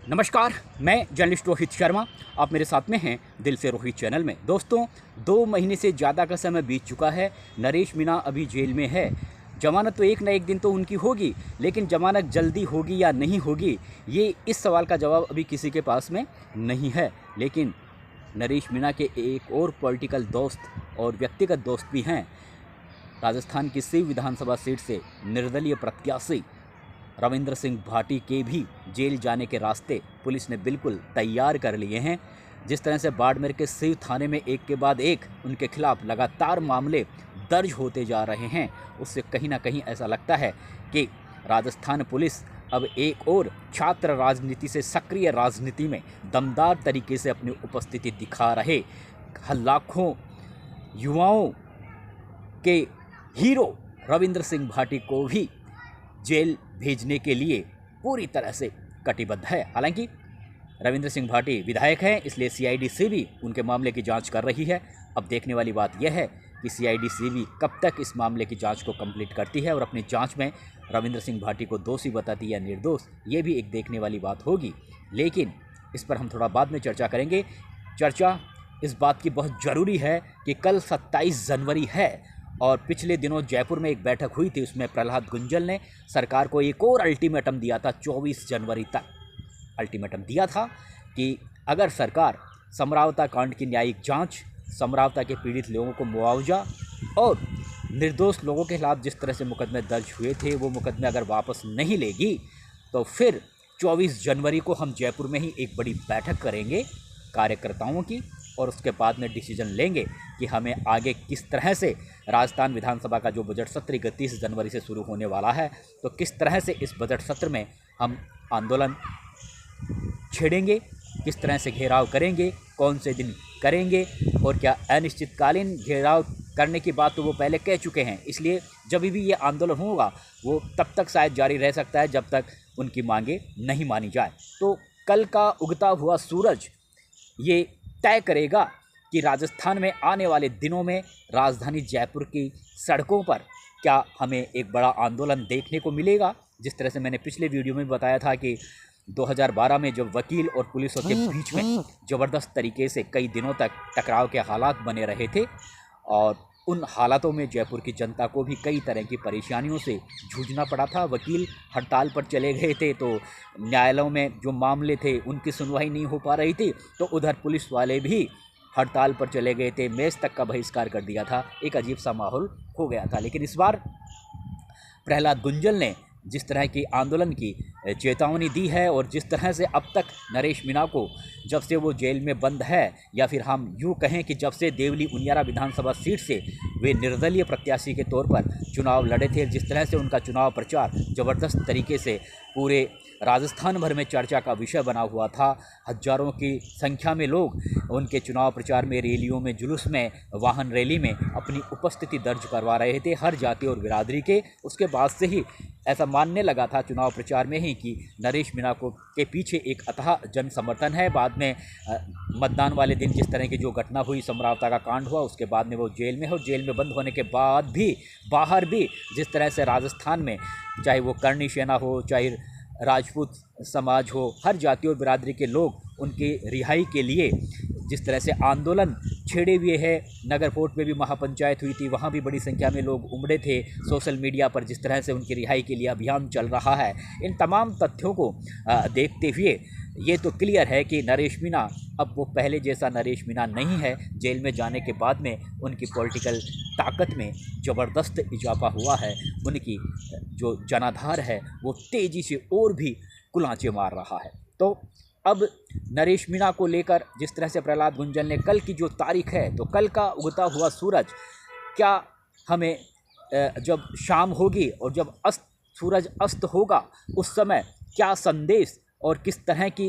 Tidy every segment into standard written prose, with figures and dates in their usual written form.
नमस्कार, मैं जर्नलिस्ट रोहित शर्मा। आप मेरे साथ में हैं दिल से रोहित चैनल में। दोस्तों, 2 महीने से ज़्यादा का समय बीत चुका है। नरेश मीणा अभी जेल में है। ज़मानत तो एक ना एक दिन तो उनकी होगी, लेकिन ज़मानत जल्दी होगी या नहीं होगी, ये इस सवाल का जवाब अभी किसी के पास में नहीं है। लेकिन नरेश मीणा के एक और पॉलिटिकल दोस्त और व्यक्तिगत दोस्त भी हैं। राजस्थान की सिव विधानसभा सीट से निर्दलीय प्रत्याशी रविंद्र सिंह भाटी के भी जेल जाने के रास्ते पुलिस ने बिल्कुल तैयार कर लिए हैं। जिस तरह से बाड़मेर के सिव थाने में एक के बाद एक उनके खिलाफ लगातार मामले दर्ज होते जा रहे हैं, उससे कहीं ना कहीं ऐसा लगता है कि राजस्थान पुलिस अब एक और छात्र राजनीति से सक्रिय राजनीति में दमदार तरीके से अपनी उपस्थिति दिखा रहे लाखों युवाओं के हीरो रविंद्र सिंह भाटी को भी जेल भेजने के लिए पूरी तरह से कटिबद्ध है। हालांकि रविंद्र सिंह भाटी विधायक हैं, इसलिए सीआईडी भी उनके मामले की जांच कर रही है। अब देखने वाली बात यह है कि सीआईडी भी कब तक इस मामले की जांच को कंप्लीट करती है और अपनी जांच में रविंद्र सिंह भाटी को दोषी बताती है या निर्दोष, ये भी एक देखने वाली बात होगी। लेकिन इस पर हम थोड़ा बाद में चर्चा करेंगे। चर्चा इस बात की बहुत ज़रूरी है कि कल 27 जनवरी है और पिछले दिनों जयपुर में एक बैठक हुई थी, उसमें प्रहलाद गुंजल ने सरकार को एक और अल्टीमेटम दिया था। 24 जनवरी तक अल्टीमेटम दिया था कि अगर सरकार समरावता कांड की न्यायिक जांच, समरावता के पीड़ित लोगों को मुआवजा और निर्दोष लोगों के खिलाफ जिस तरह से मुकदमे दर्ज हुए थे वो मुकदमे अगर वापस नहीं लेगी तो फिर 24 जनवरी को हम जयपुर में ही एक बड़ी बैठक करेंगे कार्यकर्ताओं की और उसके बाद में डिसीजन लेंगे कि हमें आगे किस तरह से राजस्थान विधानसभा का जो बजट सत्र 31 जनवरी से शुरू होने वाला है, तो किस तरह से इस बजट सत्र में हम आंदोलन छेड़ेंगे, किस तरह से घेराव करेंगे, कौन से दिन करेंगे और क्या अनिश्चितकालीन घेराव करने की बात तो वो पहले कह चुके हैं। इसलिए जब भी ये आंदोलन होगा वो तब तक शायद जारी रह सकता है जब तक उनकी मांगे नहीं मानी जाए। तो कल का उगता हुआ सूरज ये तय करेगा कि राजस्थान में आने वाले दिनों में राजधानी जयपुर की सड़कों पर क्या हमें एक बड़ा आंदोलन देखने को मिलेगा। जिस तरह से मैंने पिछले वीडियो में बताया था कि 2012 में जब वकील और पुलिस के बीच में ज़बरदस्त तरीके से कई दिनों तक टकराव के हालात बने रहे थे और उन हालातों में जयपुर की जनता को भी कई तरह की परेशानियों से जूझना पड़ा था। वकील हड़ताल पर चले गए थे तो न्यायालयों में जो मामले थे उनकी सुनवाई नहीं हो पा रही थी, तो उधर पुलिस वाले भी हड़ताल पर चले गए थे, मैच तक का बहिष्कार कर दिया था, एक अजीब सा माहौल हो गया था। लेकिन इस बार प्रहलाद गुंजल ने जिस तरह की आंदोलन की चेतावनी दी है और जिस तरह से अब तक नरेश मीणा को जब से वो जेल में बंद है, या फिर हम यूँ कहें कि जब से देवली उनियारा विधानसभा सीट से वे निर्दलीय प्रत्याशी के तौर पर चुनाव लड़े थे, जिस तरह से उनका चुनाव प्रचार ज़बरदस्त तरीके से पूरे राजस्थान भर में चर्चा का विषय बना हुआ था। हजारों की संख्या में लोग उनके चुनाव प्रचार में, रैलियों में, जुलूस में, वाहन रैली में अपनी उपस्थिति दर्ज करवा रहे थे हर जाति और बिरादरी के। उसके बाद से ही ऐसा मानने लगा था चुनाव प्रचार में ही कि नरेश मीणा को के पीछे एक अथाह जन समर्थन है। बाद में मतदान वाले दिन जिस तरह की जो घटना हुई, समरावता का कांड हुआ, उसके बाद में वो जेल में हो, जेल में बंद होने के बाद भी बाहर भी जिस तरह से राजस्थान में चाहे वो करणी सेना हो, चाहे राजपूत समाज हो, हर जाति और बिरादरी के लोग उनकी रिहाई के लिए जिस तरह से आंदोलन छेड़े हुए है। नगर फोर्ट में भी महापंचायत हुई थी, वहाँ भी बड़ी संख्या में लोग उमड़े थे। सोशल मीडिया पर जिस तरह से उनकी रिहाई के लिए अभियान चल रहा है, इन तमाम तथ्यों को देखते हुए ये तो क्लियर है कि नरेश मीणा अब वो पहले जैसा नरेश मीणा नहीं है। जेल में जाने के बाद में उनकी पॉलिटिकल ताकत में ज़बरदस्त इजाफा हुआ है, उनकी जो जनाधार है वो तेज़ी से और भी कुलांचे मार रहा है। तो अब नरेश मीणा को लेकर जिस तरह से प्रहलाद गुंजल ने कल की जो तारीख है, तो कल का उगता हुआ सूरज क्या हमें जब शाम होगी और जब सूरज अस्त होगा उस समय क्या संदेश और किस तरह की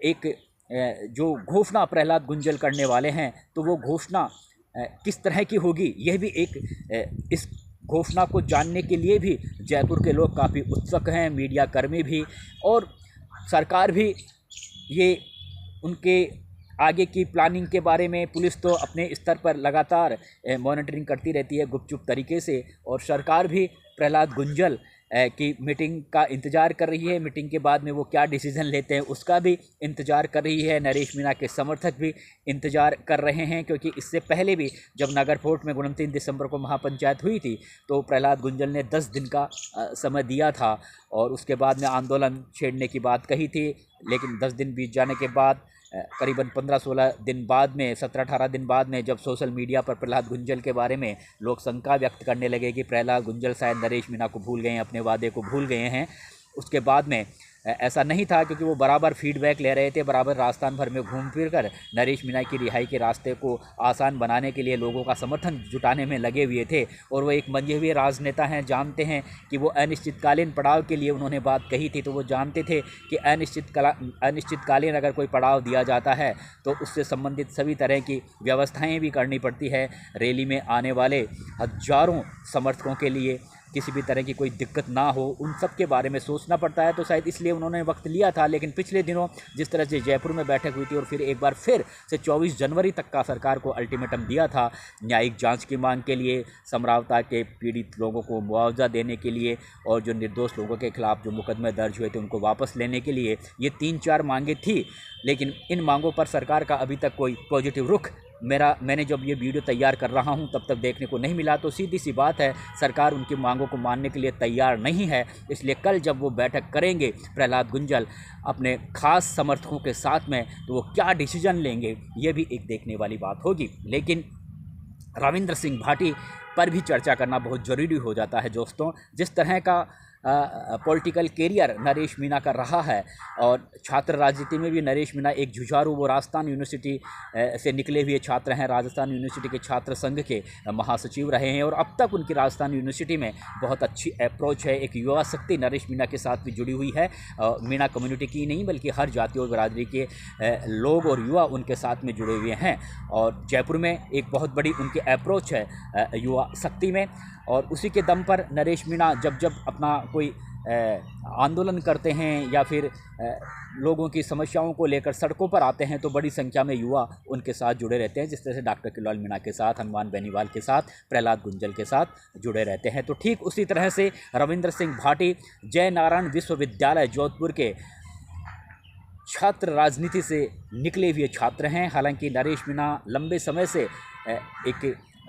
एक जो घोषणा प्रहलाद गुंजल करने वाले हैं, तो वो घोषणा किस तरह की होगी, यह भी एक इस घोषणा को जानने के लिए भी जयपुर के लोग काफ़ी उत्सुक हैं, मीडिया कर्मी भी और सरकार भी। ये उनके आगे की प्लानिंग के बारे में पुलिस तो अपने स्तर पर लगातार मॉनिटरिंग करती रहती है गुपचुप तरीके से, और सरकार भी प्रहलाद गुंजल की मीटिंग का इंतज़ार कर रही है। मीटिंग के बाद में वो क्या डिसीज़न लेते हैं उसका भी इंतज़ार कर रही है। नरेश मीणा के समर्थक भी इंतज़ार कर रहे हैं, क्योंकि इससे पहले भी जब नागरकोट में 29 दिसंबर को महापंचायत हुई थी तो प्रहलाद गुंजल ने 10 दिन का समय दिया था और उसके बाद में आंदोलन छेड़ने की बात कही थी। लेकिन 10 दिन बीत जाने के बाद करीबन 15-16 दिन बाद में, 17-18 दिन बाद में, जब सोशल मीडिया पर प्रहलाद गुंजल के बारे में लोग शंका व्यक्त करने लगे कि प्रहलाद गुंजल शायद नरेश मीणा को भूल गए हैं, अपने वादे को भूल गए हैं, उसके बाद में ऐसा नहीं था, क्योंकि वो बराबर फीडबैक ले रहे थे, बराबर राजस्थान भर में घूम फिर कर नरेश मीणा की रिहाई के रास्ते को आसान बनाने के लिए लोगों का समर्थन जुटाने में लगे हुए थे। और वो एक मंजे हुए राजनेता हैं, जानते हैं कि वो अनिश्चितकालीन पड़ाव के लिए उन्होंने बात कही थी, तो वो जानते थे कि अनिश्चितकालीन अगर कोई पड़ाव दिया जाता है तो उससे संबंधित सभी तरह की व्यवस्थाएँ भी करनी पड़ती है। रैली में आने वाले हजारों समर्थकों के लिए किसी भी तरह की कोई दिक्कत ना हो, उन सब के बारे में सोचना पड़ता है, तो शायद इसलिए उन्होंने वक्त लिया था। लेकिन पिछले दिनों जिस तरह से जयपुर में बैठक हुई थी और फिर एक बार फिर से 24 जनवरी तक का सरकार को अल्टीमेटम दिया था न्यायिक जांच की मांग के लिए, समरावता के पीड़ित लोगों को मुआवजा देने के लिए और जो निर्दोष लोगों के खिलाफ जो मुकदमे दर्ज हुए थे उनको वापस लेने के लिए, ये 3-4 मांगें थी। लेकिन इन मांगों पर सरकार का अभी तक कोई पॉजिटिव रुख मैंने जब ये वीडियो तैयार कर रहा हूँ तब तक देखने को नहीं मिला। तो सीधी सी बात है, सरकार उनकी मांगों को मानने के लिए तैयार नहीं है। इसलिए कल जब वो बैठक करेंगे प्रहलाद गुंजल अपने खास समर्थकों के साथ में, तो वो क्या डिसीजन लेंगे ये भी एक देखने वाली बात होगी। लेकिन रविंद्र सिंह भाटी पर भी चर्चा करना बहुत ज़रूरी हो जाता है दोस्तों। जिस तरह का पॉलिटिकल कैरियर नरेश मीणा का रहा है और छात्र राजनीति में भी नरेश मीणा एक जुझारू, वो राजस्थान यूनिवर्सिटी से निकले हुए छात्र हैं, राजस्थान यूनिवर्सिटी के छात्र संघ के महासचिव रहे हैं और अब तक उनकी राजस्थान यूनिवर्सिटी में बहुत अच्छी अप्रोच है। एक युवा शक्ति नरेश मीणा के साथ भी जुड़ी हुई है, मीणा कम्युनिटी की नहीं बल्कि हर जाति और बिरादरी के लोग और युवा उनके साथ में जुड़े हुए हैं। और जयपुर में एक बहुत बड़ी उनकी अप्रोच है युवा शक्ति में, और उसी के दम पर नरेश मीणा जब अपना कोई आंदोलन करते हैं या फिर लोगों की समस्याओं को लेकर सड़कों पर आते हैं तो बड़ी संख्या में युवा उनके साथ जुड़े रहते हैं, जिस तरह से डॉक्टर किरोड़लाल मीणा के साथ, हनुमान बेनीवाल के साथ, प्रहलाद गुंजल के साथ जुड़े रहते हैं। तो ठीक उसी तरह से रविंद्र सिंह भाटी जय नारायण विश्वविद्यालय जोधपुर के छात्र राजनीति से निकले हुए छात्र हैं। हालांकि नरेश मीणा लंबे समय से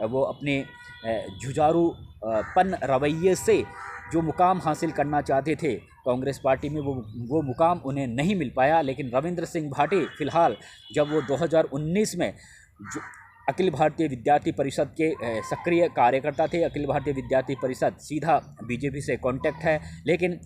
वो अपने जुझारूपन रवैये से जो मुकाम हासिल करना चाहते थे कांग्रेस पार्टी में, वो मुकाम उन्हें नहीं मिल पाया। लेकिन रविंद्र सिंह भाटी फ़िलहाल जब वो 2019 में जो अखिल भारतीय विद्यार्थी परिषद के सक्रिय कार्यकर्ता थे, अखिल भारतीय विद्यार्थी परिषद सीधा बीजेपी से कॉन्टैक्ट है, लेकिन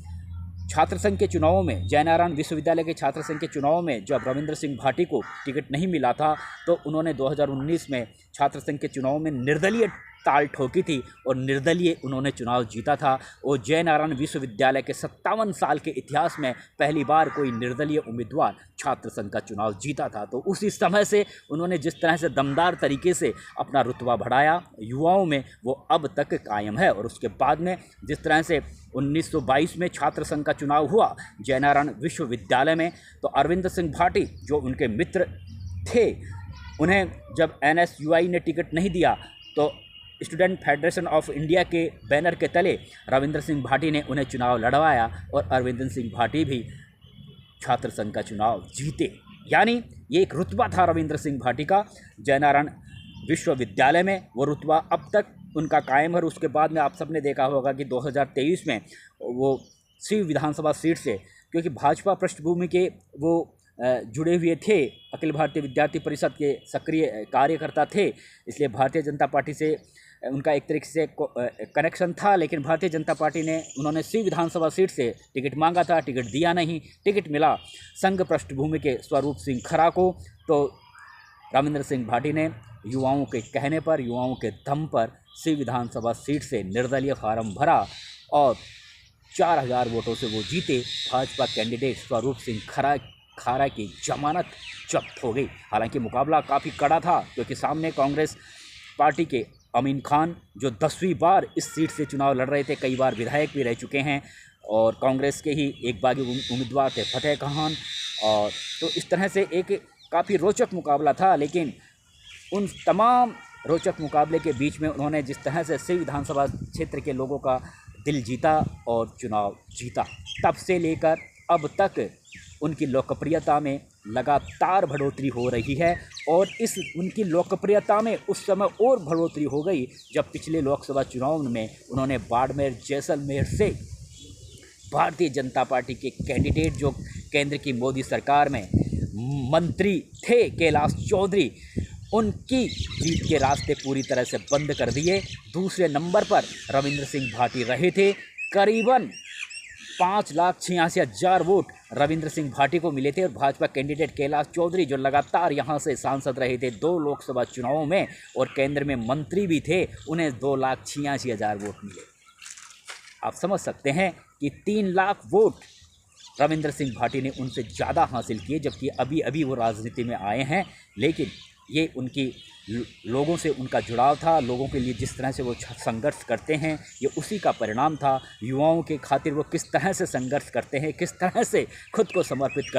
छात्र संघ के चुनावों में, जयनारायण विश्वविद्यालय के छात्र संघ के चुनावों में जब रविंद्र सिंह भाटी को टिकट नहीं मिला था तो उन्होंने 2019 में छात्र संघ के चुनावों में निर्दलीय ताल ठोकी थी और निर्दलीय उन्होंने चुनाव जीता था। और जयनारायण विश्वविद्यालय के 57 साल के इतिहास में पहली बार कोई निर्दलीय उम्मीदवार छात्र संघ का चुनाव जीता था। तो उसी समय से उन्होंने जिस तरह से दमदार तरीके से अपना रुतबा बढ़ाया युवाओं में, वो अब तक कायम है। और उसके बाद में जिस तरह से 1922 में छात्र संघ का चुनाव हुआ जयनारायण विश्वविद्यालय में, तो अरविंद सिंह भाटी जो उनके मित्र थे, उन्हें जब NSUI ने टिकट नहीं दिया तो स्टूडेंट फेडरेशन ऑफ इंडिया के बैनर के तले रविंद्र सिंह भाटी ने उन्हें चुनाव लड़वाया और अरविंद सिंह भाटी भी छात्र संघ का चुनाव जीते। यानी ये एक रुतबा था रविंद्र सिंह भाटी का जयनारायण विश्वविद्यालय में, वो रुतबा अब तक उनका कायम है। उसके बाद में आप सबने देखा होगा कि 2023 में वो शिव विधानसभा सीट से, क्योंकि भाजपा पृष्ठभूमि के वो जुड़े हुए थे, अखिल भारतीय विद्यार्थी परिषद के सक्रिय कार्यकर्ता थे, इसलिए भारतीय जनता पार्टी से उनका एक तरीके से कनेक्शन था। लेकिन भारतीय जनता पार्टी ने, उन्होंने शिव विधानसभा सीट से टिकट मांगा था, टिकट दिया नहीं, टिकट मिला संघ पृष्ठभूमि के स्वरूप सिंह खरा को। तो रविंद्र सिंह भाटी ने युवाओं के कहने पर, युवाओं के दम पर शिव विधानसभा सीट से निर्दलीय फार्म भरा और 4000 वोटों से वो जीते। भाजपा कैंडिडेट स्वरूप सिंह खारा की जमानत जब्त हो गई। हालांकि मुकाबला काफ़ी कड़ा था, क्योंकि सामने कांग्रेस पार्टी के अमीन खान जो 10वीं बार इस सीट से चुनाव लड़ रहे थे, कई बार विधायक भी रह चुके हैं, और कांग्रेस के ही एक बागी उम्मीदवार थे फतेह खान। और तो इस तरह से एक काफ़ी रोचक मुकाबला था। लेकिन उन तमाम रोचक मुकाबले के बीच में उन्होंने जिस तरह से शिव विधानसभा क्षेत्र के लोगों का दिल जीता और चुनाव जीता। तब से लेकर अब तक उनकी लोकप्रियता में लगातार बढ़ोतरी हो रही है और इस उनकी लोकप्रियता में उस समय और बढ़ोतरी हो गई जब पिछले लोकसभा चुनाव में उन्होंने बाड़मेर जैसलमेर से भारतीय जनता पार्टी के कैंडिडेट जो केंद्र की मोदी सरकार में मंत्री थे कैलाश चौधरी, उनकी जीत के रास्ते पूरी तरह से बंद कर दिए। दूसरे नंबर पर रविंद्र सिंह भाटी रहे थे। करीबन 5,86,000 वोट रविंद्र सिंह भाटी को मिले थे और भाजपा कैंडिडेट कैलाश चौधरी जो लगातार यहां से सांसद रहे थे 2 लोकसभा चुनावों में और केंद्र में मंत्री भी थे, उन्हें 2,86,000 वोट मिले। आप समझ सकते हैं कि 3 लाख वोट रविंद्र सिंह भाटी ने उनसे ज़्यादा हासिल किए, जबकि अभी अभी वो राजनीति में आए हैं। लेकिन ये उनकी लोगों से उनका जुड़ाव था, लोगों के लिए जिस तरह से वो संघर्ष करते हैं ये उसी का परिणाम था। युवाओं के खातिर वो किस तरह से संघर्ष करते हैं, किस तरह से खुद को समर्पित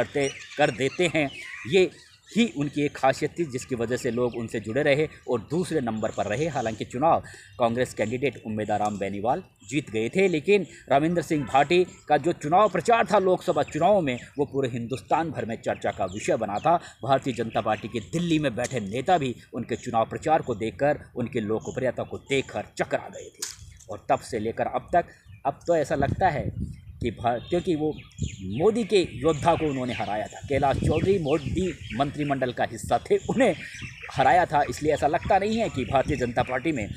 कर देते हैं, ये ही उनकी एक खासियत थी जिसकी वजह से लोग उनसे जुड़े रहे और दूसरे नंबर पर रहे। हालांकि चुनाव कांग्रेस कैंडिडेट उम्मेदाराम बेनीवाल जीत गए थे, लेकिन रविंद्र सिंह भाटी का जो चुनाव प्रचार था लोकसभा चुनाव में वो पूरे हिंदुस्तान भर में चर्चा का विषय बना था। भारतीय जनता पार्टी के दिल्ली में बैठे नेता भी उनके चुनाव प्रचार को देखकर, उनकी लोकप्रियता को देखकर चकरा गए थे। और तब से लेकर अब तक, अब तो ऐसा लगता है कि क्योंकि वो मोदी के योद्धा को उन्होंने हराया था, कैलाश चौधरी मोदी मंत्रिमंडल का हिस्सा थे, उन्हें हराया था, इसलिए ऐसा लगता नहीं है कि भारतीय जनता पार्टी में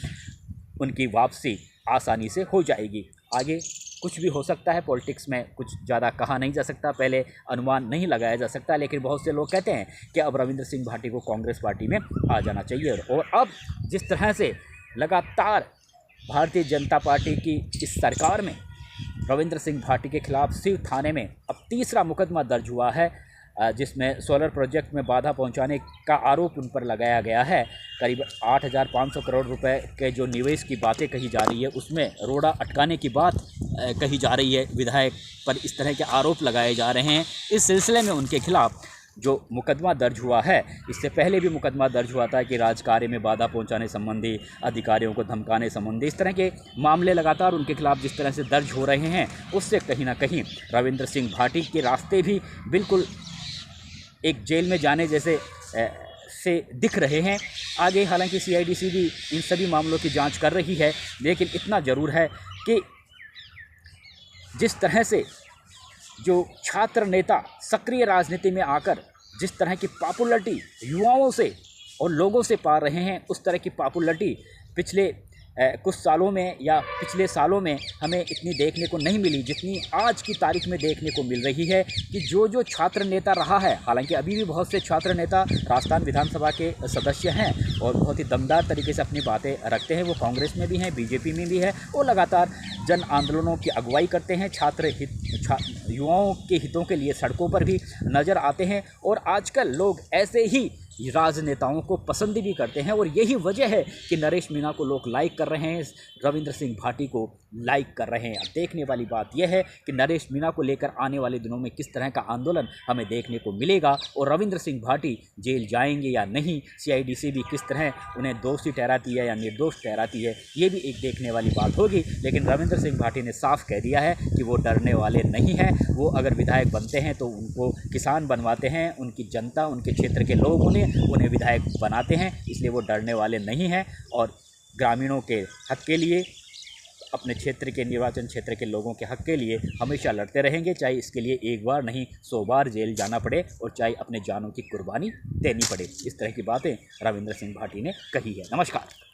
उनकी वापसी आसानी से हो जाएगी। आगे कुछ भी हो सकता है, पॉलिटिक्स में कुछ ज़्यादा कहा नहीं जा सकता, पहले अनुमान नहीं लगाया जा सकता। लेकिन बहुत से लोग कहते हैं कि अब रविंद्र सिंह भाटी को कांग्रेस पार्टी में आ जाना चाहिए। और अब जिस तरह से लगातार भारतीय जनता पार्टी की इस सरकार में रविंद्र सिंह भाटी के खिलाफ सिव थाने में अब तीसरा मुकदमा दर्ज हुआ है, जिसमें सोलर प्रोजेक्ट में बाधा पहुंचाने का आरोप उन पर लगाया गया है। करीब 8,500 करोड़ रुपए के जो निवेश की बातें कही जा रही है, उसमें रोड़ा अटकाने की बात कही जा रही है। विधायक पर इस तरह के आरोप लगाए जा रहे हैं। इस सिलसिले में उनके खिलाफ जो मुकदमा दर्ज हुआ है, इससे पहले भी मुकदमा दर्ज हुआ था कि राजकार्य में बाधा पहुंचाने संबंधी, अधिकारियों को धमकाने संबंधी, इस तरह के मामले लगातार उनके खिलाफ जिस तरह से दर्ज हो रहे हैं, उससे कहीं ना कहीं रविंद्र सिंह भाटी के रास्ते भी बिल्कुल एक जेल में जाने जैसे से दिख रहे हैं। आगे हालांकि CIDC भी इन सभी मामलों की जांच कर रही है, लेकिन इतना ज़रूर है कि जिस तरह से जो छात्र नेता सक्रिय राजनीति में आकर जिस तरह की पॉपुलरिटी युवाओं से और लोगों से पा रहे हैं, उस तरह की पॉपुलरिटी पिछले कुछ सालों में या पिछले सालों में हमें इतनी देखने को नहीं मिली जितनी आज की तारीख में देखने को मिल रही है। कि जो छात्र नेता रहा है, हालांकि अभी भी बहुत से छात्र नेता राजस्थान विधानसभा के सदस्य हैं और बहुत ही दमदार तरीके से अपनी बातें रखते हैं, वो कांग्रेस में भी हैं, BJP में भी है, वो लगातार जन आंदोलनों की अगुवाई करते हैं, युवाओं के हितों के लिए सड़कों पर भी नज़र आते हैं। और आजकल लोग ऐसे ही राजनेताओं को पसंद भी करते हैं और यही वजह है कि नरेश मीणा को लोग लाइक कर रहे हैं, रविंद्र सिंह भाटी को लाइक कर रहे हैं। अब देखने वाली बात यह है कि नरेश मीणा को लेकर आने वाले दिनों में किस तरह का आंदोलन हमें देखने को मिलेगा और रविंद्र सिंह भाटी जेल जाएंगे या नहीं, CIDC भी किस तरह उन्हें दोषी ठहराती है या निर्दोष ठहराती है, ये भी एक देखने वाली बात होगी। लेकिन रविंद्र सिंह भाटी ने साफ कह दिया है कि वो डरने वाले नहीं हैं। वो अगर विधायक बनते हैं तो उनको किसान बनवाते हैं, उनकी जनता, उनके क्षेत्र के लोग उन्हें विधायक बनाते हैं, इसलिए वो डरने वाले नहीं हैं और ग्रामीणों के हक के लिए, अपने क्षेत्र के निर्वाचन क्षेत्र के लोगों के हक के लिए हमेशा लड़ते रहेंगे, चाहे इसके लिए एक बार नहीं 100 बार जेल जाना पड़े और चाहे अपने जानों की कुर्बानी देनी पड़े। इस तरह की बातें रविंद्र सिंह भाटी ने कही है। नमस्कार।